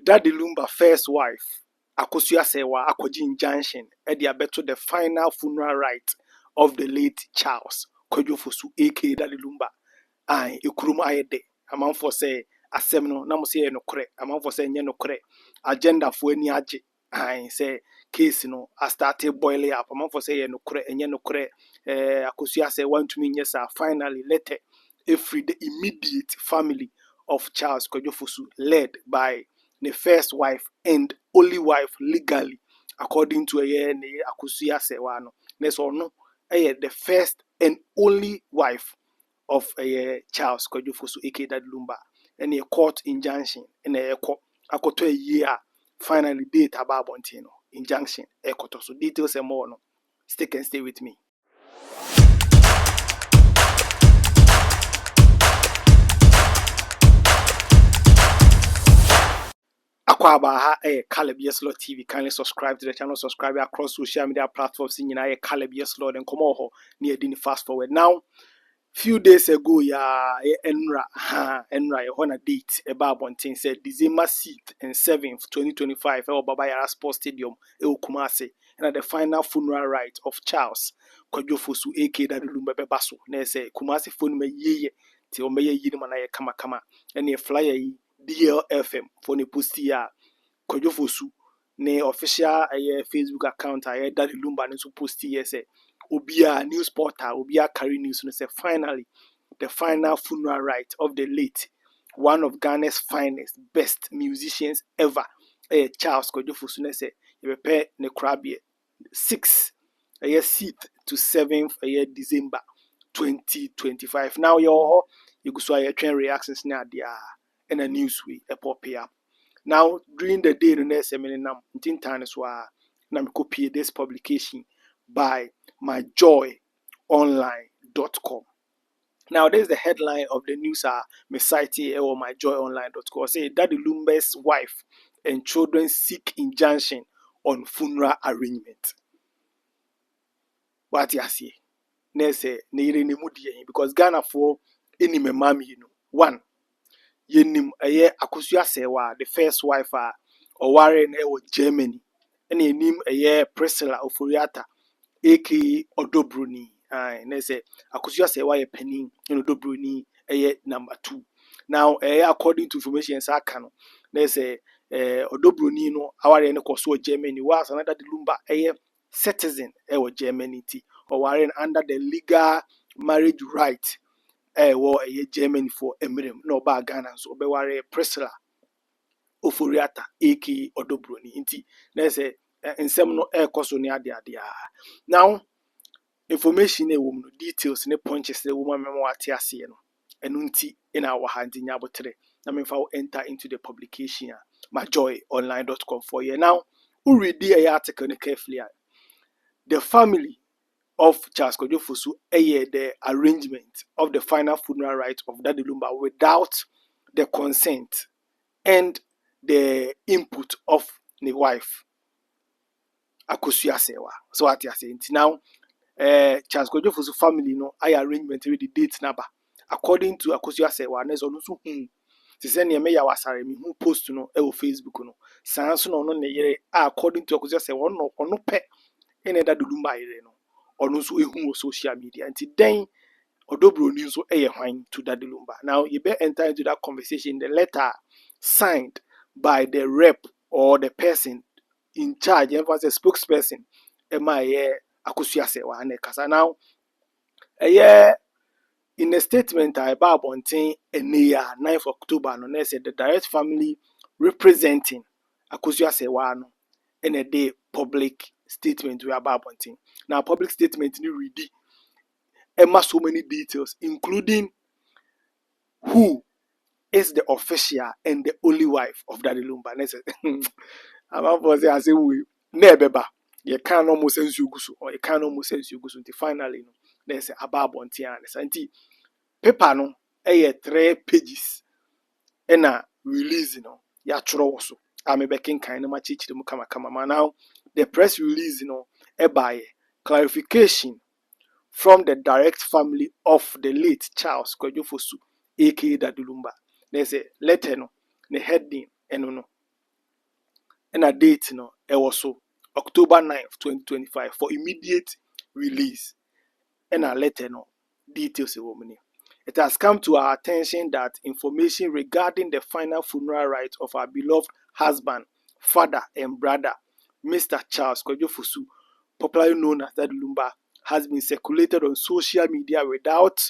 Daddy Lumba first wife, Akosua Serwaa akɔgye injunction ɛde abɛto the final funeral rite of the late Charles Kwadwofosu aka Daddy Lumba. Aye, ekurum ayɛ de. Amanfo sɛ asɛm no na mo sɛ yɛ nokorɛ. Amanfo sɛ nyɛ nokorɛ. Agenda fo ani agye. Aye, sɛ case no I started boiling up. Amanfo sɛ yɛ nokorɛ, ɛnyɛ nokorɛ. Akosua Serwaa ntumi nyɛ saa. Finally, later, every the immediate family of Charles Kwadwofosu led by the first wife and only wife legally, according to Akosua Serwaa no. So no, the first and only wife of Charles Kwadwofosu aka Daddy Lumba, and a court injunction and a court akoto a year finally date about Bontino injunction ekoto. So details and more no. Stick and stay with me. Akwabaha Caleb Yeslord TV. Kindly subscribe to the channel, subscribe across social media platforms in Caleb Yeslord and come on near Dini fast forward. Now, few days ago, Enra on a date about Bontin said December 6th and 7th, 2025, Baba Yara Sports Stadium, Kumasi, and at the final funeral rite of Charles Kwadwofosu aka Daddy Lumba Bebaso. Nese Kumasi phone me ye till me ye yidimana kama and a flyer DLFM for ne posti ya Kwadwofosu ne official Facebook account Daddy Lumba ne so posti ye say obia news portal obia carry news no say finally the final funeral rite of the late one of Ghana's finest best musicians ever Charles Kwadwofosu ne say you prepare ne krabie 6th 6th to 7th December 2025. Now you go so train reactions na dia and a news we pop here. Now during the day the next nam tintan so na me copy this publication by myjoyonline.com. Now this is the headline of the news me site here or myjoyonline.com. Say Daddy Lumba's wife and children seek injunction on funeral arrangement. What you see? Nese ne mudie because Ghana for any me mami you know. One yenim Akosua Serwaa the first wife or Warren Germany and yenim Priscilla Oforiata aka Odo Broni. And they say Akosua Serwaa ye penny Odo Broni number 2. Now according to information sakano they say Odo Broni no aware ne koso Germany was another Daddy Lumba citizen Germany or warren under the legal marriage right Germany for Eminem no ba Ghana so be ware Priscilla Oforiata aka Odo Broni inti na say nsem no koso ne ade now information no details ne punches ne woman memo ate ase no enu nti in our hand nya botre na me fa enter into the publication myjoyonline.com for you. Now who read the article carefully. The family of Charles Kwadwofosu the arrangement of the final funeral rite of Daddy Lumba without the consent and the input of the wife Akosua Serwaa. So what you saying now Charles Kwadwofosu family no arrangement with the date number according to Akosua Serwaa na so no so ti say ne me ya wasare me hu post no Facebook no sans no no ne yere according to Akosua Serwaa no pe ene Daddy Lumba yere no ono so ehu social media until then Odo Broni so hwan to Daddy Lumba. Now you better enter into that conversation. The letter signed by the rep or the person in charge, and was a spokesperson Akosua Serwaa ne kasa. Now in a statement about Bontin Enia 9th October no they said the direct family representing Akosua Serwaa no in a day public statement we about Bontin. Now public statement ni ready so many details including who is the official and the only wife of Daddy Lumba. Ne say I'm for say as we nebeba you can almost sense you gusu or you can almost sense you gusu until finally no they say about Bontin and paper no 3 pages and release no yɛatwerɛ wɔ so a mebɛkenkan no makyerɛkyerɛ mu kamakama ma now the press release no ɛbaeɛ clarification from the direct family of the late Charles Kwadwo Fosu aka Daddy Lumba. There's a letter no the heading ɛno no ɛna date no ɛwɔ so October 9th 2025 for immediate release ɛna letter no details ɛwɔ mu ni. It has come to our attention that information regarding the final funeral rites of our beloved husband, father, and brother, Mr. Charles Kwadwo Fosu, popularly known as Daddy Lumba, has been circulated on social media without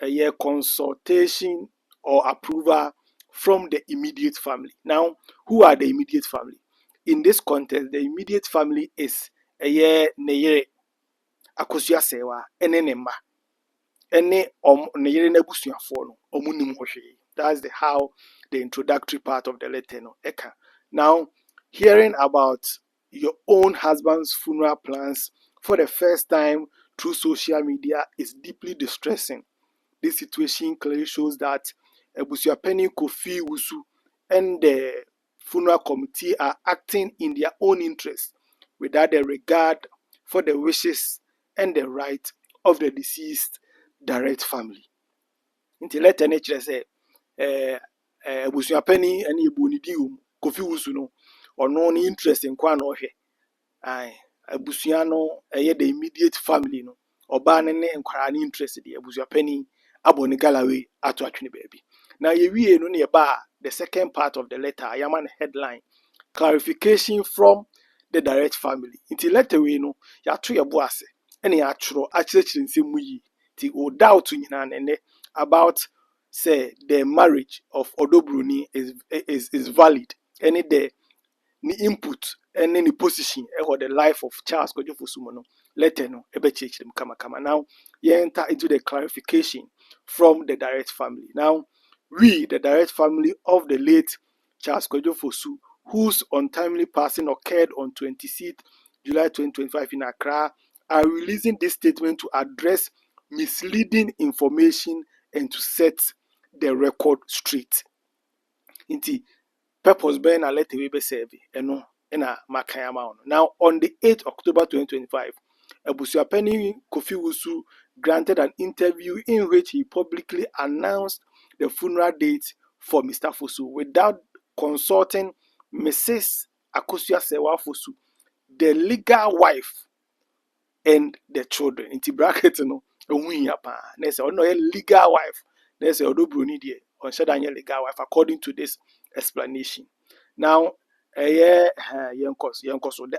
a consultation or approval from the immediate family. Now, who are the immediate family? In this context, the immediate family is Neyere Akosua Serwaa and Nemba. Any ne yere n'abusuafoɔ no ɔmo nim hɔ hwee. That's how the introductory part of the letter no ɛka. Now, hearing about your own husband's funeral plans for the first time through social media is deeply distressing. This situation clearly shows that Ebusuapeni Kofi Wusu and the funeral committee are acting in their own interest without the regard for the wishes and the right of the deceased direct family. Nti letter no kyerɛ sɛ Ebusuapeni ɛne ebonidi Kofi Wusu no ɔno ne interest nkwa na ɔhwɛ. Aye, abusua no the immediate family no ɔbaa ne nkwara ne interest de abusuapani abɔ ne gallery ato atwene baabi. Now yɛwie no ne yɛba the second part of the letter yɛama no headline clarification from the direct family. Nti letter wei no yɛato yɛbo ase ɛne yɛatwerɛ akyerɛkyerɛ nsɛm mu yi. Nti o doubt nyinaa nene about say the marriage of Odo Broni is valid. Any the input and any position or the life of Charles Kwadwo Fosu no letter no ebe check them kama. Now you enter into the clarification from the direct family. Now we, the direct family of the late Charles Kwadwo Fosu, whose untimely passing occurred on 26th July 2025 in Accra, are releasing this statement to address misleading information and to set the record straight. Inti purpose being a letter we be serve eno na makayama. Now on the 8th October 2025, Ebusuapeni Kofi Wusu granted an interview in which he publicly announced the funeral date for Mr. Fosu without consulting Mrs. Akosua Serwaa Fosu, the legal wife and the children. Inti bracket no ehun pa. Na say ono legal wife. Na say Odo Broni die on shadanya legal wife according to this explanation. Now, the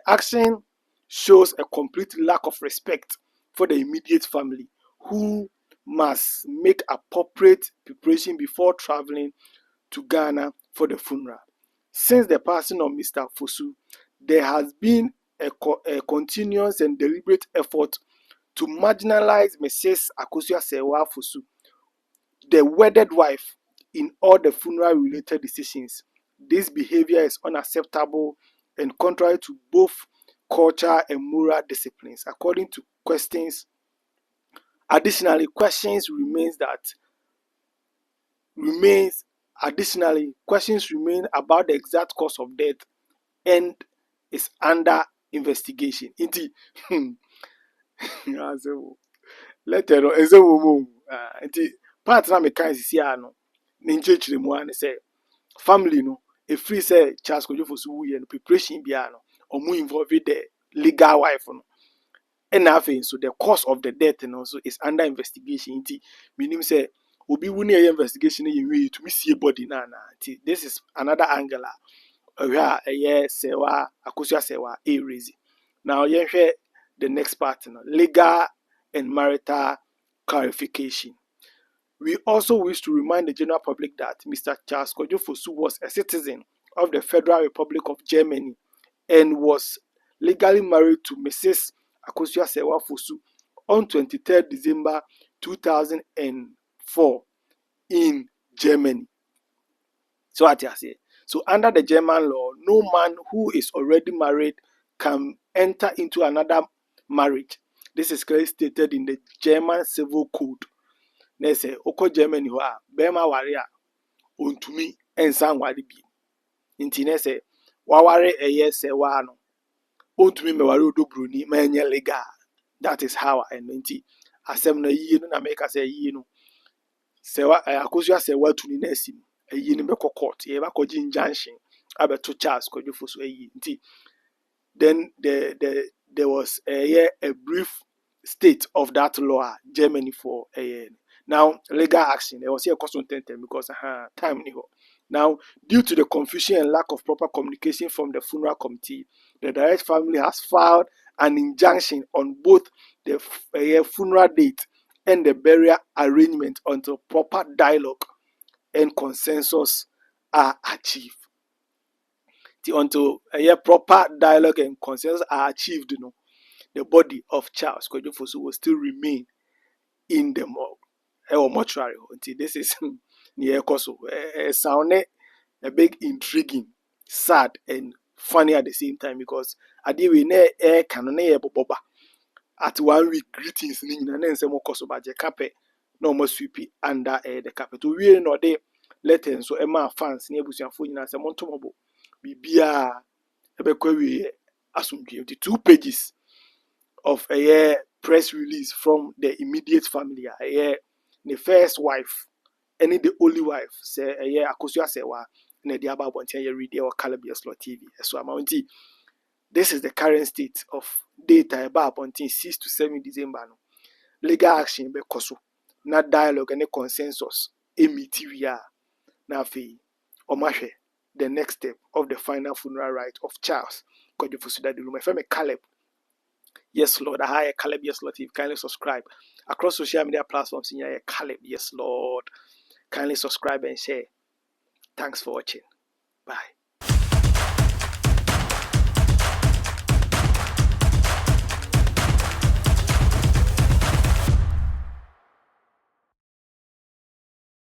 action shows a complete lack of respect for the immediate family, who must make appropriate preparation before traveling to Ghana for the funeral. Since the passing of Mr. Fosu, there has been a continuous and deliberate effort to marginalize Mrs. Akosua Serwaa Fosu, the wedded wife, in all the funeral-related decisions. This behavior is unacceptable and contrary to both culture and moral disciplines. According to questions, additionally, questions remain about the exact cause of death and is under investigation. Indeed, letter no eze wo mo. Indeed, part na me kan sisi ano. Ninjechire mu an say family no a free say Charles Kwadwo Fosu wuye no preparation bia no omu involve the legal wife no and nothing. So the cause of the death and also is under investigation. Meaning say obi wu na investigation you way to see body na. This is another angle where Serwaa Akosua Serwaa a raise. Now you hear the next part no, legal and marital clarification. We also wish to remind the general public that Mr. Charles Kwadwo Fosu was a citizen of the Federal Republic of Germany and was legally married to Mrs. Akosua Serwaa Fosu on 23rd December 2004 in Germany. So what I say? So under the German law, no man who is already married can enter into another marriage. This is clearly stated in the German Civil Code. Na say oko Germany ho a bema ware a ontumi ensan ware bi. nti ne sɛ waware Serwaa no ontumi mmɛware Odo Broni ma ɛnyɛ legal. That is how I know nti asɛm no yie no na meka sɛ yie no Akosua Serwaa tu ne na asi mu ayie no bɛkɔ court yɛbɛkɔgye injunction abɛto Charles Kwadwofo so ayie nti then there was a brief state of that law Germany for now legal action. There was a cost because time ni ho. Now, due to the confusion and lack of proper communication from the funeral committee, the direct family has filed an injunction on both the funeral date and the burial arrangement until proper dialogue and consensus are achieved. Until a proper dialogue and consensus are achieved, the body of Charles Kwadwofo will still remain in the mortuary. Until this is near Koso. Sound a big intriguing, sad, and funny at the same time because I did we ne canon boba at 1 week greetings and then some more Koso by Cape no more sweepy under the capital. We no de letters so Emma fans near Busia phone as a montomobo. Bibia ebekwe asumdwe 2 pages of a press release from the immediate family. The first wife, and the only wife, say Akosua Serwaa, and the above one read or Yeslord TV. So amounty. This is the current state of data about until 6 to 7 December. No. Legal action be koso. Not dialogue and consensus. Emitivia na fe omashe. The next step of the final funeral rite of Charles Kwadwofo Daddy Lumba. If I'm a Caleb. Yeslord, I Caleb Yeslord TV. Kindly subscribe across social media platforms. In Caleb Yeslord. Kindly subscribe and share. Thanks for watching. Bye.